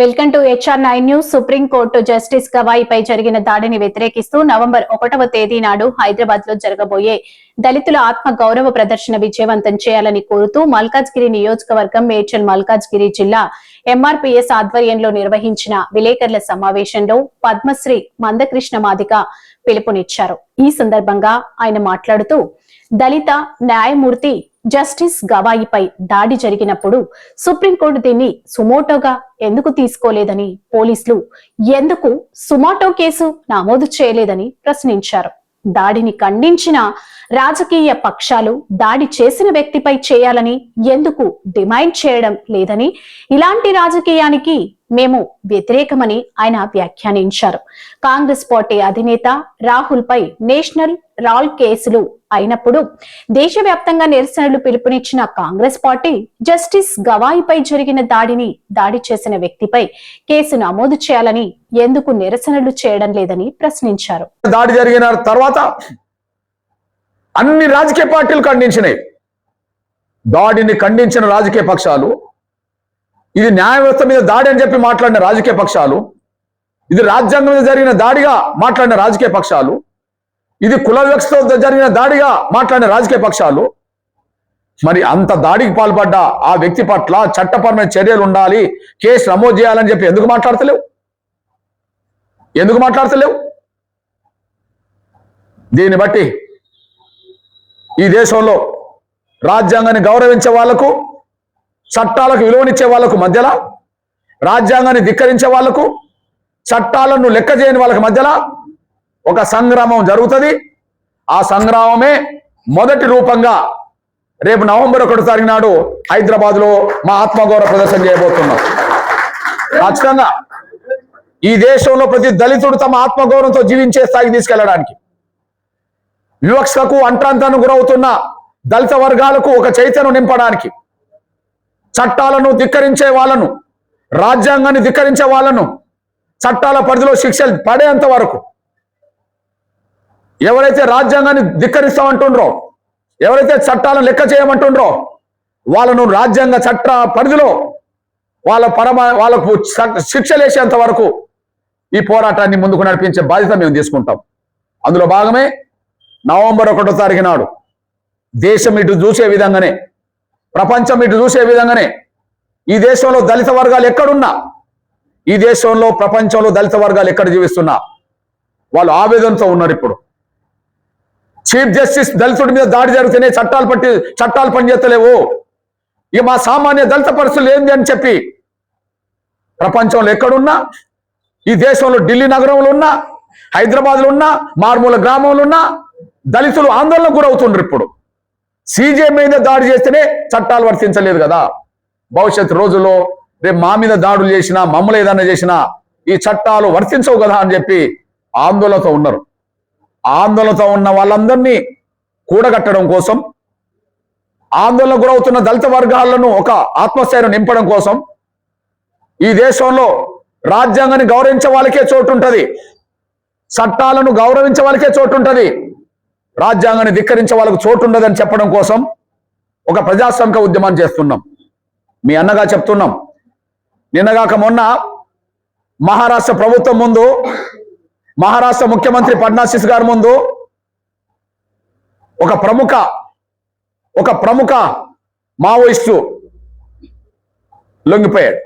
Welcome to HR9 news. Supreme court justice గవాయిపై జరిగిన దాడిని వ్యతిరేకిస్తూ నవంబర్ 1వ తేదీ నాడు హైదరాబాద్ లో జరగబోయే దళితుల ఆత్మ గౌరవ ప్రదర్శన విజయవంతం చేయాలని కోరుతూ మల్కాజ్గిరి నియోజకవర్గం మేడ్చల్ మల్కాజ్గిరి జిల్లా MRPS ఆధ్వర్యంలో నిర్వహించిన విలేకరుల సమావేశంలో పద్మశ్రీ మందకృష్ణ మాదిగ పిలుపునిచ్చారు. ఈ సందర్భంగా ఆయన మాట్లాడుతూ దళిత న్యాయమూర్తి జస్టిస్ గవాయిపై దాడి జరిగినప్పుడు సుప్రీంకోర్టు దీన్ని సుమోటోగా ఎందుకు తీసుకోలేదని, పోలీసులు ఎందుకు సుమోటో కేసు నమోదు చేయలేదని ప్రశ్నించారు. దాడిని ఖండించిన రాజకీయ పక్షాలు దాడి చేసిన వ్యక్తిపై చేయాలని ఎందుకు డిమాండ్ చేయడం లేదని, ఇలాంటి రాజకీయానికి మేము వ్యతిరేకమని ఆయన వ్యాఖ్యానించారు. కాంగ్రెస్ పార్టీ అధినేత రాహుల్ పై నేషనల్ రాల్ కేసులు అయినప్పుడు దేశవ్యాప్తంగా నిరసనలు పిలుపునిచ్చిన కాంగ్రెస్ పార్టీ జస్టిస్ గవాయిపై జరిగిన దాడి చేసిన వ్యక్తిపై కేసు నమోదు చేయాలని ఎందుకు నిరసనలు చేయడం లేదని ప్రశ్నించారు. దాడి జరిగిన తర్వాత అన్ని రాజకీయ పార్టీలు ఖండించినాయి. దాడిని ఖండించిన రాజకీయ పక్షాలు, ఇది న్యాయ వ్యవస్థ మీద దాడి అని చెప్పి మాట్లాడిన రాజకీయ పక్షాలు, ఇది రాజ్యాంగం మీద జరిగిన దాడిగా మాట్లాడిన రాజకీయ పక్షాలు, ఇది కుల వ్యవస్థతో జరిగిన దాడిగా మాట్లాడిన రాజకీయ పక్షాలు, మరి అంత దాడికి పాల్పడ్డ ఆ వ్యక్తి పట్ల చట్టపరమైన చర్యలు ఉండాలి, కేసు నమోదు చేయాలని చెప్పి ఎందుకు మాట్లాడతలేవు? దీన్ని బట్టి ఈ దేశంలో రాజ్యాంగాన్ని గౌరవించే వాళ్లకు, చట్టాలకు విలువనిచ్చే వాళ్లకు మధ్యలో, రాజ్యాంగాన్ని ధిక్కరించే వాళ్లకు, చట్టాలను లెక్క చేయని వాళ్ళకి మధ్యలో ఒక సంగ్రామం జరుగుతుంది. ఆ సంగ్రామమే మొదటి రూపంగా రేపు నవంబర్ 1వ తారీఖు నాడు హైదరాబాద్ లో మా ఆత్మగౌరవ ప్రదర్శన చేయబోతున్నాం. ఖచ్చితంగా ఈ దేశంలో ప్రతి దళితుడు తమ ఆత్మగౌరవంతో జీవించే స్థాయికి తీసుకెళ్లడానికి, వివక్షకు అంట్రాంతానికి గురవుతున్న దళిత వర్గాలకు ఒక చైతన్యం నింపడానికి, చట్టాలను ధిక్కరించే వాళ్ళను, రాజ్యాంగాన్ని ధిక్కరించే వాళ్ళను చట్టాల పరిధిలో శిక్షలు పడేంత వరకు, ఎవరైతే రాజ్యాంగాన్ని ధిక్కరిస్తామంటుండ్రో, ఎవరైతే చట్టాలను లెక్క చేయమంటుండ్రో వాళ్ళను రాజ్యాంగ చట్ట పరిధిలో వాళ్ళకు శిక్షలేసేంత వరకు ఈ పోరాటాన్ని ముందుకు నడిపించే బాధ్యత మేము తీసుకుంటాం. అందులో భాగమే నవంబర్ 1వ తారీఖు నాడు దేశం ఇటు చూసే విధంగానే, ప్రపంచం ఇటు చూసే విధంగానే ఈ దేశంలో దళిత వర్గాలు ఎక్కడున్నా, ఈ దేశంలో ప్రపంచంలో దళిత వర్గాలు ఎక్కడ జీవిస్తున్నా వాళ్ళు ఆవేదనతో ఉన్నారు. ఇప్పుడు చీఫ్ జస్టిస్ దళితుడి మీద దాడి జరిగితేనే చట్టాలు పనిచేస్తలేవు, ఇక మా సామాన్య దళిత పరిస్థితులు ఏంది అని చెప్పి ప్రపంచంలో ఎక్కడున్నా, ఈ దేశంలో ఢిల్లీ నగరంలో ఉన్నా, హైదరాబాద్లో ఉన్నా, మారుమూల గ్రామంలో ఉన్నా దళితులు ఆందోళనకు గురవుతుండ్రు. ఇప్పుడు CJ మీద దాడి చేస్తేనే చట్టాలు వర్తించలేదు కదా, భవిష్యత్ రోజుల్లో రేపు మా మీద దాడులు చేసినా, మమ్మల్ని ఏదైనా చేసినా ఈ చట్టాలు వర్తించవు కదా అని చెప్పి ఆందోళనతో ఉన్నారు. ఆందోళనతో ఉన్న వాళ్ళందరినీ కూడగట్టడం కోసం, ఆందోళన గురవుతున్న దళిత వర్గాలను ఒక ఆత్మస్థైర్యం నింపడం కోసం, ఈ దేశంలో రాజ్యాంగాన్ని గౌరవించే వాళ్ళకే చోటు ఉంటుంది, చట్టాలను గౌరవించే వాళ్ళకే చోటు ఉంటుంది, రాజ్యాంగాన్ని ధిక్కరించే వాళ్ళకు చోటు ఉండదని చెప్పడం కోసం ఒక ప్రజాస్వామిక ఉద్యమాన్ని చేస్తున్నాం. మీ అన్నగా చెప్తున్నాం, నిన్నగాక మొన్న మహారాష్ట్ర ప్రభుత్వం ముందు, మహారాష్ట్ర ముఖ్యమంత్రి ఫడ్నవీస్ గారి ముందు ఒక ప్రముఖ మావోయిస్టు లొంగిపోయాడు.